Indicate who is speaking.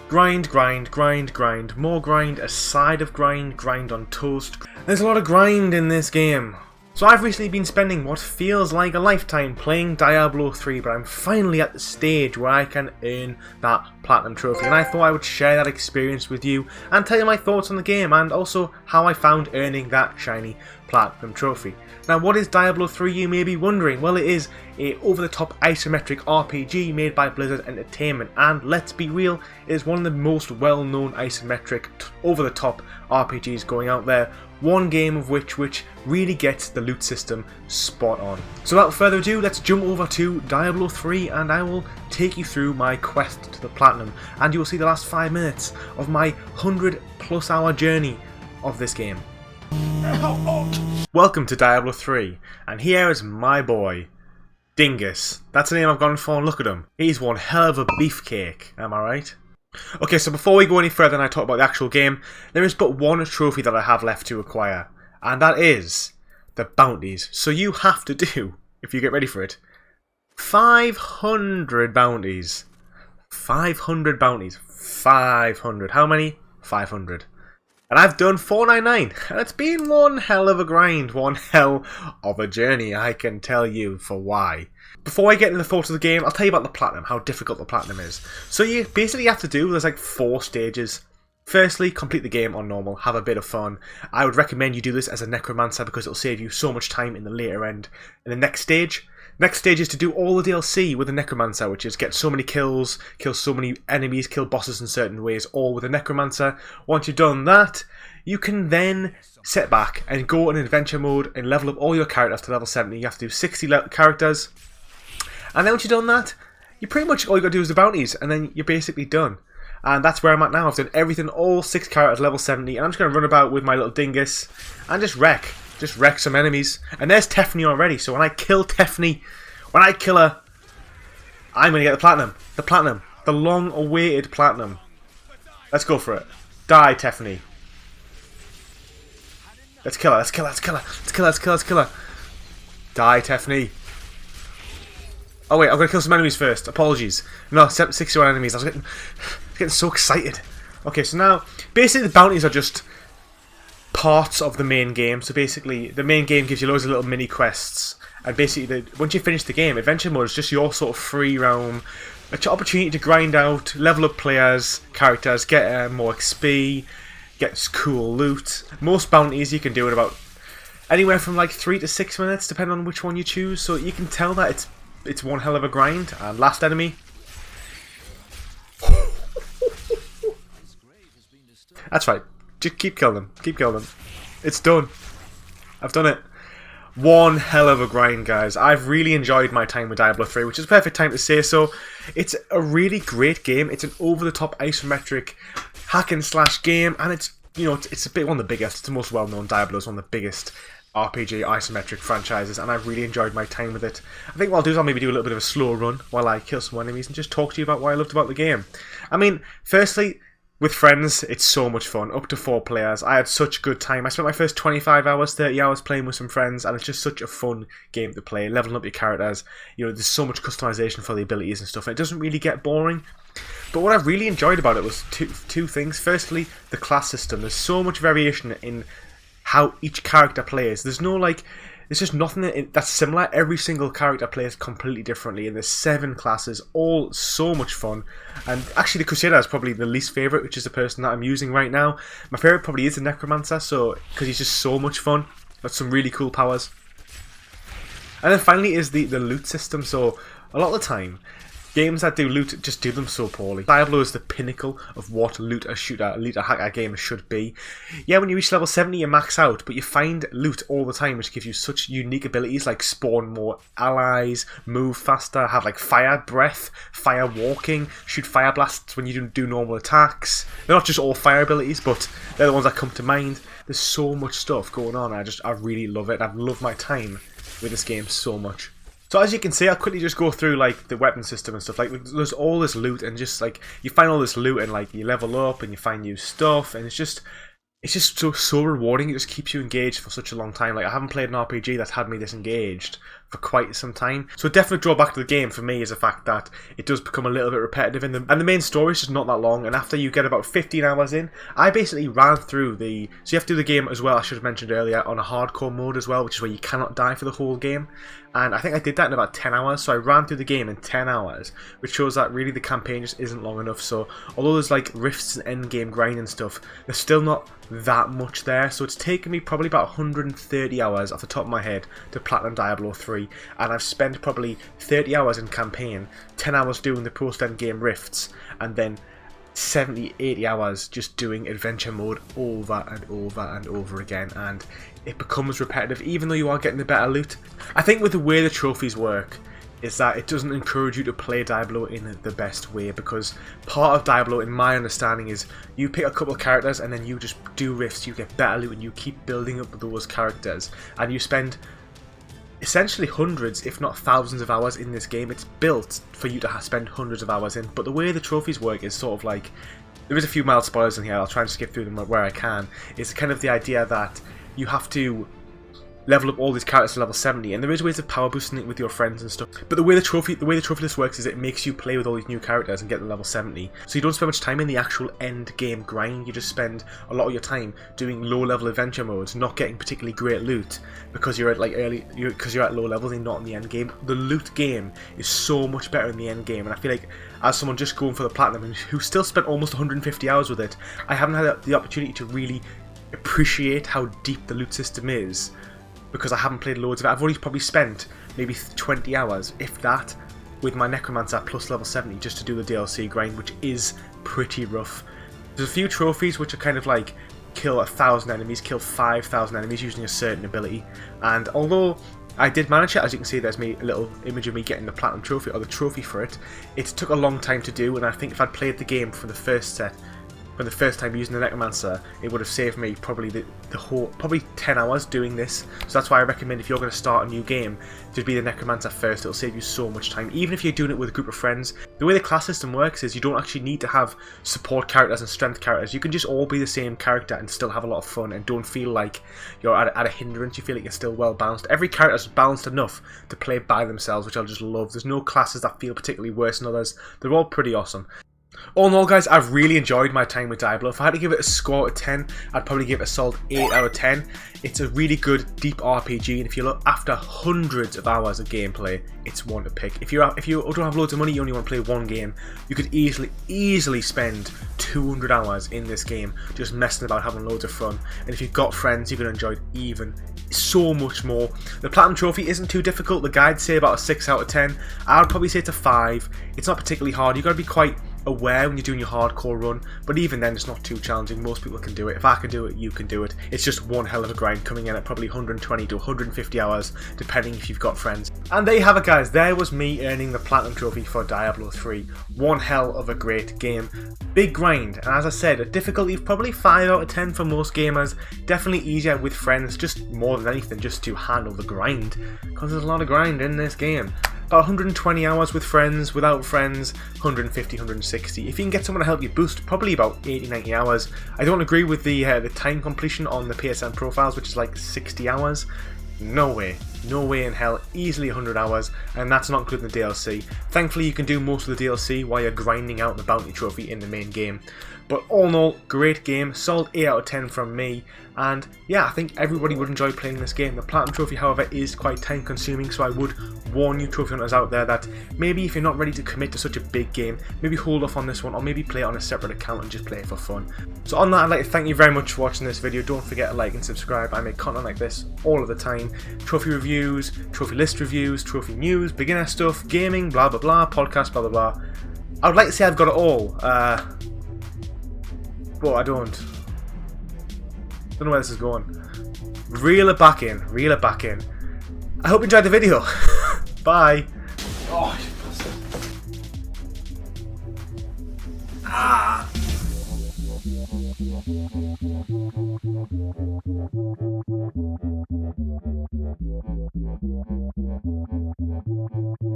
Speaker 1: Grind, grind, grind, grind, more grind, a side of grind, grind on toast. There's a lot of grind in this game. So I've recently been spending what feels like a lifetime playing Diablo 3, but I'm finally at the stage where I can earn that Platinum Trophy, and I thought I would share that experience with you and tell you my thoughts on the game and also how I found earning that shiny Platinum Trophy. Now, what is Diablo 3, you may be wondering? Well, it is a over-the-top isometric RPG made by Blizzard Entertainment, and let's be real, it is one of the most well-known isometric over-the-top RPGs going out there, one game of which really gets the loot system spot on. So without further ado, let's jump over to Diablo 3 and I will take you through my quest to the Platinum, and you will see the last 5 minutes of my 100+ hour journey of this game. Welcome to Diablo 3, and here is my boy, Dingus. That's the name I've gone for, and look at him. He's one hell of a beefcake, am I right? Okay, so before we go any further and I talk about the actual game, there is but one trophy that I have left to acquire, and that is the bounties. So you have to do, if you get ready for it, 500 bounties. 500 bounties. 500. How many? 500. And I've done 499, and it's been one hell of a grind, one hell of a journey, I can tell you for why. Before I get into the thoughts of the game, I'll tell you about the Platinum, how difficult the Platinum is. So you basically have to do, there's like 4 stages. Firstly, complete the game on normal, have a bit of fun. I would recommend you do this as a Necromancer because it'll save you so much time in the later end. And the next stage is to do all the DLC with the Necromancer, which is get so many kills, kill so many enemies, kill bosses in certain ways, all with the Necromancer. Once you've done that, you can then sit back and go in adventure mode and level up all your characters to level 70. You have to do 60 characters. And then once you've done that, you pretty much all you got to do is the bounties, and then you're basically done. And that's where I'm at now. I've done everything, all 6 characters, level 70, and I'm just going to run about with my little dingus and just wreck some enemies. And there's Tephany already, so when I kill Tephany, when I kill her, I'm going to get the Platinum. The Platinum. The long-awaited Platinum. Let's go for it. Die, Tephany. Let's kill her, let's kill her, let's kill her, let's kill her, let's kill her, let's kill her. Die, Tephany. Oh wait, I'm going to kill some enemies first. Apologies. No, 61 enemies. I was getting so excited. Okay, so now, basically the bounties are just parts of the main game. So basically, the main game gives you loads of little mini quests. And basically, once you finish the game, adventure mode is just your sort of free roam. An opportunity to grind out, level up players, characters, get more XP, get cool loot. Most bounties you can do in about anywhere from like 3 to 6 minutes, depending on which one you choose. So you can tell that it's one hell of a grind. And last enemy. That's right. Just keep killing them. Keep killing them. It's done. I've done it. One hell of a grind, guys. I've really enjoyed my time with Diablo 3, which is the perfect time to say so. It's a really great game. It's an over-the-top isometric hack and slash game, and it's one of the biggest. It's the most well-known. Diablo is one of the biggest RPG isometric franchises, and I've really enjoyed my time with it. I think what I'll do is I'll maybe do a little bit of a slow run while I kill some enemies and just talk to you about what I loved about the game. I mean, firstly, with friends, it's so much fun. Up to 4 players. I had such a good time. I spent my first 25 hours, 30 hours playing with some friends, and it's just such a fun game to play. Leveling up your characters. There's so much customization for the abilities and stuff, and it doesn't really get boring. But what I really enjoyed about it was two things. Firstly, the class system. There's so much variation in how each character plays. There's just nothing that's similar. Every single character plays completely differently, and there's 7 classes, all so much fun. And actually, the Crusader is probably the least favourite, which is the person that I'm using right now. My favourite probably is the Necromancer, because he's just so much fun. Got some really cool powers. And then finally is the loot system. So a lot of the time, games that do loot just do them so poorly. Diablo is the pinnacle of what loot a hacker game should be. Yeah, when you reach level 70 you max out, but you find loot all the time which gives you such unique abilities like spawn more allies, move faster, have like fire breath, fire walking, shoot fire blasts when you do normal attacks. They're not just all fire abilities, but they're the ones that come to mind. There's so much stuff going on. I really love it. I've loved my time with this game so much. So as you can see, I'll quickly just go through like the weapon system and stuff. Like there's all this loot, and just like you find all this loot, and like you level up and you find new stuff, and it's just so rewarding. It just keeps you engaged for such a long time. Like I haven't played an RPG that's had me this engaged for quite some time. So a definite drawback to the game for me is the fact that it does become a little bit repetitive, and the main story is just not that long, and after you get about 15 hours in, I basically ran through the... So you have to do the game as well, I should have mentioned earlier, on a hardcore mode as well, which is where you cannot die for the whole game. And I think I did that in about 10 hours, so I ran through the game in 10 hours, which shows that really the campaign just isn't long enough. So although there's like rifts and endgame grind and stuff, there's still not that much there. So it's taken me probably about 130 hours off the top of my head to platinum Diablo 3, and I've spent probably 30 hours in campaign, 10 hours doing the post-endgame rifts, and then 70-80 hours just doing adventure mode over and over and over again, and it becomes repetitive even though you are getting the better loot. I think with the way the trophies work is that it doesn't encourage you to play Diablo in the best way, because part of Diablo, in my understanding, is you pick a couple of characters and then you just do rifts, you get better loot, and you keep building up those characters, and you spend essentially hundreds if not thousands of hours in this game. It's built for you to spend hundreds of hours in, but the way the trophies work is sort of like, there is a few mild spoilers in here, I'll try and skip through them where I can. It's kind of the idea that you have to level up all these characters to level 70, and there is ways of power boosting it with your friends and stuff. But the way the trophy list works is it makes you play with all these new characters and get to level 70. So you don't spend much time in the actual end game grind, you just spend a lot of your time doing low level adventure modes, not getting particularly great loot because you're at like because you're at low levels and not in the end game. The loot game is so much better in the end game, and I feel like as someone just going for the platinum and who still spent almost 150 hours with it, I haven't had the opportunity to really appreciate how deep the loot system is, because I haven't played loads of it. I've only probably spent maybe 20 hours, if that, with my Necromancer plus level 70 just to do the DLC grind, which is pretty rough. There's a few trophies which are kind of like kill 1,000 enemies, kill 5,000 enemies using a certain ability, and although I did manage it, as you can see there's a little image of me getting the platinum trophy, or the trophy for it, it took a long time to do, and I think if I'd played the game for the first time using the Necromancer, it would have saved me probably the whole, probably 10 hours doing this. So that's why I recommend, if you're going to start a new game, to be the Necromancer first. It'll save you so much time, even if you're doing it with a group of friends. The way the class system works is you don't actually need to have support characters and strength characters. You can just all be the same character and still have a lot of fun and don't feel like you're at a hindrance. You feel like you're still well balanced. Every character is balanced enough to play by themselves, which I just love. There's no classes that feel particularly worse than others. They're all pretty awesome. All in all, guys, I've really enjoyed my time with Diablo. If I had to give it a score out of 10, I'd probably give it a solid 8 out of 10. It's a really good, deep RPG, and if you look after hundreds of hours of gameplay, it's one to pick. If you don't have loads of money, you only want to play one game, you could easily spend 200 hours in this game just messing about, having loads of fun. And if you've got friends, you're going to enjoy it even so much more. The Platinum Trophy isn't too difficult. The guides say about a 6 out of 10. I would probably say it's a 5. It's not particularly hard. You've got to be quite aware when you're doing your hardcore run, but even then it's not too challenging. Most people can do it. If I can do it, you can do it. It's just one hell of a grind, coming in at probably 120 to 150 hours depending if you've got friends. And there you have it, guys. There was me earning the Platinum Trophy for Diablo 3. One hell of a great game. Big grind, and as I said, a difficulty of probably 5 out of 10 for most gamers. Definitely easier with friends, just more than anything, just to handle the grind, because there's a lot of grind in this game. About 120 hours with friends, without friends, 150, 160. If you can get someone to help you boost, probably about 80, 90 hours. I don't agree with the time completion on the PSN profiles, which is like 60 hours. No way in hell, easily 100 hours, and that's not including the DLC. Thankfully you can do most of the DLC while you're grinding out the bounty trophy in the main game. But all in all, great game, solid 8 out of 10 from me, and yeah, I think everybody would enjoy playing this game. The Platinum Trophy, however, is quite time consuming, so I would warn you trophy hunters out there that maybe if you're not ready to commit to such a big game, maybe hold off on this one, or maybe play it on a separate account and just play it for fun. So on that, I'd like to thank you very much for watching this video. Don't forget to like and subscribe. I make content like this all of the time. Trophy reviews, trophy list reviews, trophy news, beginner stuff, gaming, blah blah blah, podcast, blah blah blah. I would like to say I've got it all, but I don't know where this is going. Reel it back in. I hope you enjoyed the video. Bye. Oh, you bastard.